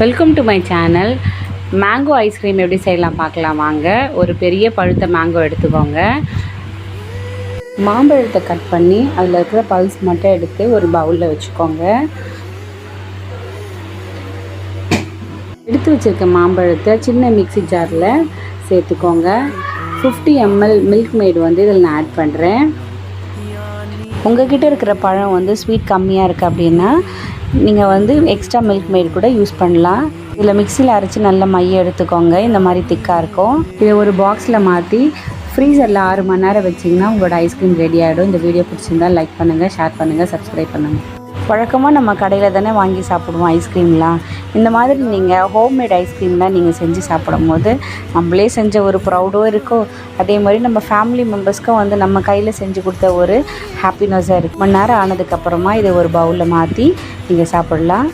Welcome to my channel. Mango ice cream எப்படி செய்யலாம் பார்க்கலாம் வாங்க. ஒரு பெரிய பழுத்த மேங்கோ எடுத்துக்கோங்க. மாம்பழத்தை கட் பண்ணி அதில் இருக்கிற பல்ஸ் மட்டும் எடுத்து ஒரு பவுலில் வச்சுக்கோங்க. எடுத்து வச்சுருக்க மாம்பழத்தை சின்ன மிக்ஸி ஜாரில் சேர்த்துக்கோங்க. 50 ml மில்க் மேட் இதில் நான் ஆட் பண்ணுறேன். உங்கள்கிட்ட இருக்கிற பழம் ஸ்வீட் கம்மியாக இருக்குது அப்படின்னா நீங்கள் எக்ஸ்ட்ரா மில்க் மேட் கூட யூஸ் பண்ணலாம். இதில் மிக்சியில் அரைச்சி நல்ல மைய எடுத்துக்கோங்க. இந்த மாதிரி திக்காக இருக்கும். இதை ஒரு பாக்ஸில் மாற்றி ஃப்ரீசரில் 6 மணி நேரம் வச்சிங்கன்னா உங்களோட ஐஸ்கிரீம் ரெடி ஆகிடும். இந்த வீடியோ பிடிச்சிருந்தால் லைக் பண்ணுங்கள், ஷேர் பண்ணுங்கள், சப்ஸ்கிரைப் பண்ணுங்கள். வழக்கமாக நம்ம கடையில் தானே வாங்கி சாப்பிடுவோம் ஐஸ்கிரீம்லாம். இந்த மாதிரி நீங்கள் ஹோம்மேட் ஐஸ்கிரீம்லாம் நீங்கள் செஞ்சு சாப்பிடும் போது நம்மளே செஞ்ச ஒரு ப்ரௌடும் இருக்கும். அதே மாதிரி நம்ம ஃபேமிலி மெம்பர்ஸ்க்கும் நம்ம கையில் செஞ்சு கொடுத்த ஒரு ஹாப்பினஸ்ஸாக இருக்கும். மணி நேரம் ஆனதுக்கப்புறமா இதை ஒரு பவுலில் மாற்றி நீங்கள் சாப்பிடலாம்.